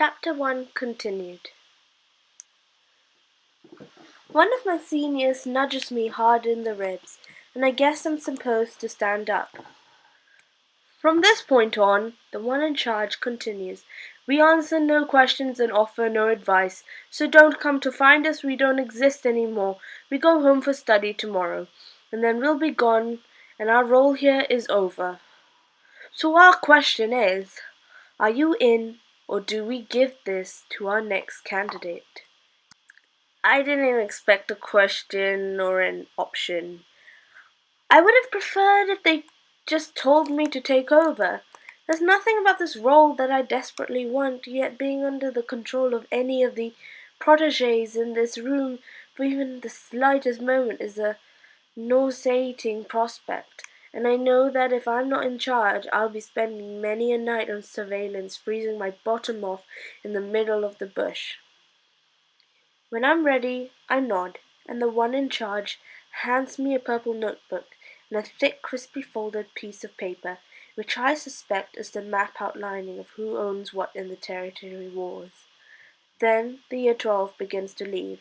Chapter 1 continued. One of my seniors nudges me hard in the ribs, and I guess I'm supposed to stand up. From this point on, the one in charge continues. We answer no questions and offer no advice, so don't come to find us, we don't exist anymore. We go home for study tomorrow, and then we'll be gone, and our role here is over. So our question is, are you in, or do we give this to our next candidate? I didn't even expect a question or an option. I would have preferred if they just told me to take over. There's nothing about this role that I desperately want, yet being under the control of any of the protégés in this room for even the slightest moment is a nauseating prospect. And I know that if I'm not in charge, I'll be spending many a night on surveillance, freezing my bottom off in the middle of the bush. When I'm ready, I nod, and the one in charge hands me a purple notebook and a thick, crisply folded piece of paper, which I suspect is the map outlining of who owns what in the territory wars. Then the year 12 begins to leave,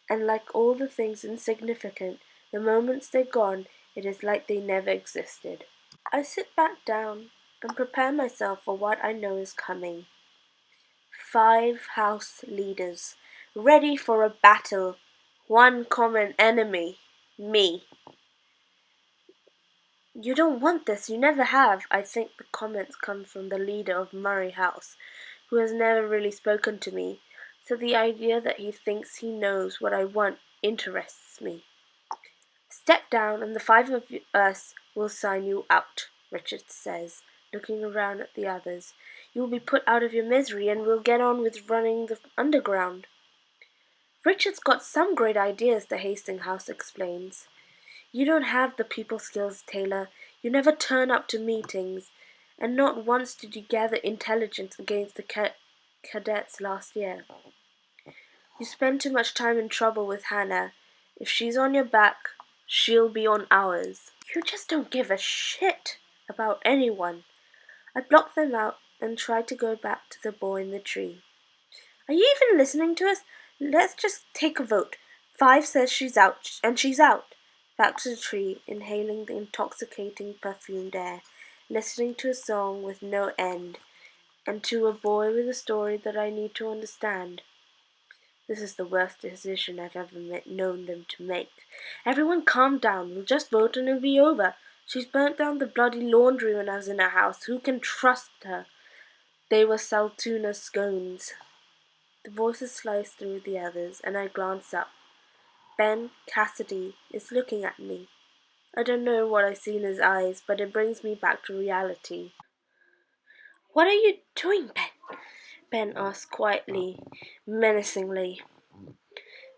and like all the things insignificant, the moments they're gone, it is like they never existed. I sit back down and prepare myself for what I know is coming. 5 house leaders, ready for a battle. One common enemy, me. You don't want this, you never have. I think the comments come from the leader of Murray House, who has never really spoken to me, so the idea that he thinks he knows what I want interests me. Step down and the 5 of us will sign you out, Richard says, looking around at the others. You will be put out of your misery and we'll get on with running the underground. Richard's got some great ideas, the Hastings House explains. You don't have the people skills, Taylor. You never turn up to meetings, and not once did you gather intelligence against the cadets last year. You spend too much time in trouble with Hannah. If she's on your back, she'll be on ours. You just don't give a shit about anyone. I block them out and try to go back to the boy in the tree. Are you even listening to us? Let's just take a vote. 5 says she's out, and she's out. Back to the tree, inhaling the intoxicating perfumed air, listening to a song with no end, and to a boy with a story that I need to understand. This is the worst decision I've ever known them to make. Everyone calm down. We'll just vote and it'll be over. She's burnt down the bloody laundry when I was in her house. Who can trust her? They were Saltuna scones. The voices slice through the others, and I glance up. Ben Cassidy is looking at me. I don't know what I see in his eyes, but it brings me back to reality. What are you doing, Ben? Ben asks quietly, menacingly.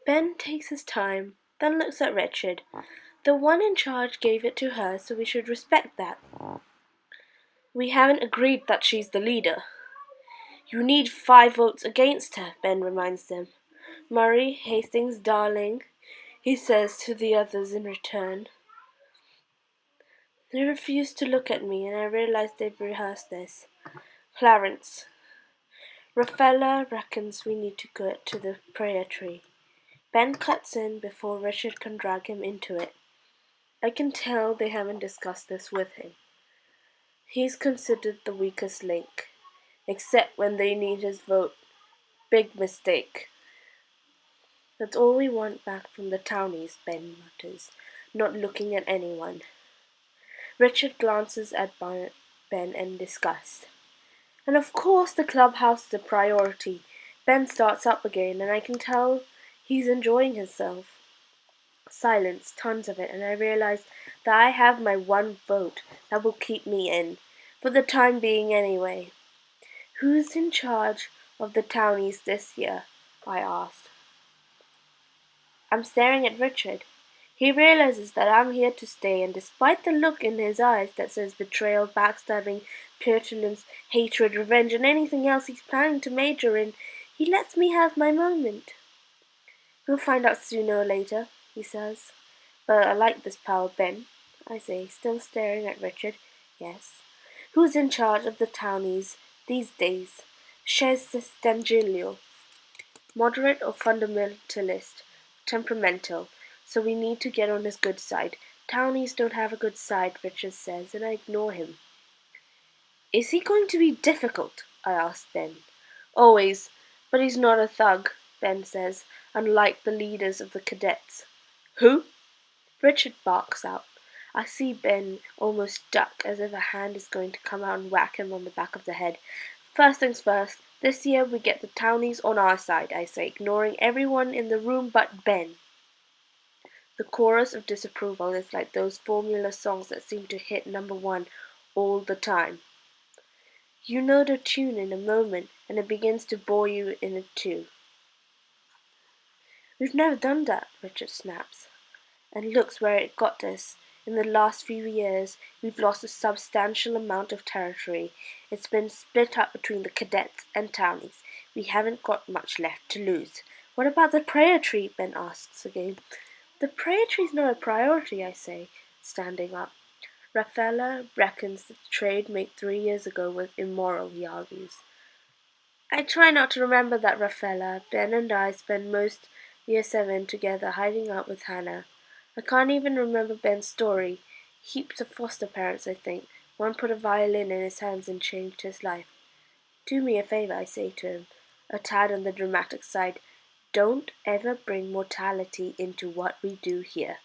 Ben takes his time, then looks at Richard. The one in charge gave it to her, so we should respect that. We haven't agreed that she's the leader. You need 5 votes against her, Ben reminds them. Murray, Hastings, darling, he says to the others in return. They refuse to look at me, and I realize they've rehearsed this. Clarence. Rafaela reckons we need to go to the prayer tree. Ben cuts in before Richard can drag him into it. I can tell they haven't discussed this with him. He's considered the weakest link, except when they need his vote. Big mistake. That's all we want back from the townies, Ben mutters, not looking at anyone. Richard glances at Ben in disgust. And of course the clubhouse is a priority. Ben starts up again, and I can tell he's enjoying himself. Silence, tons of it, and I realize that I have my one vote that will keep me in, for the time being anyway. Who's in charge of the townies this year? I asked. I'm staring at Richard. He realizes that I'm here to stay, and despite the look in his eyes that says betrayal, backstabbing, petulance, hatred, revenge, and anything else he's planning to major in, he lets me have my moment. We'll find out sooner or later, he says. But I like this power, Ben, I say, still staring at Richard. Yes. Who's in charge of the townies these days? Shares says D'Angelo. Moderate or fundamentalist, temperamental, so we need to get on his good side. Townies don't have a good side, Richard says, and I ignore him. Is he going to be difficult? I asked Ben. Always, but he's not a thug, Ben says, unlike the leaders of the cadets. Who? Richard barks out. I see Ben almost duck as if a hand is going to come out and whack him on the back of the head. First things first, this year we get the townies on our side, I say, ignoring everyone in the room but Ben. The chorus of disapproval is like those formula songs that seem to hit number one all the time. You know the tune in a moment, and it begins to bore you in it too. We've never done that, Richard snaps. And looks where it got us. In the last few years, we've lost a substantial amount of territory. It's been split up between the cadets and townies. We haven't got much left to lose. What about the prayer tree? Ben asks again. The prayer tree's not a priority, I say, standing up. Raffaella reckons that the trade made 3 years ago was immoral, he argues. I try not to remember that, Raffaella. Ben and I spend most year 7 together hiding out with Hannah. I can't even remember Ben's story. Heaps of foster parents, I think. One put a violin in his hands and changed his life. Do me a favor, I say to him, a tad on the dramatic side. Don't ever bring mortality into what we do here.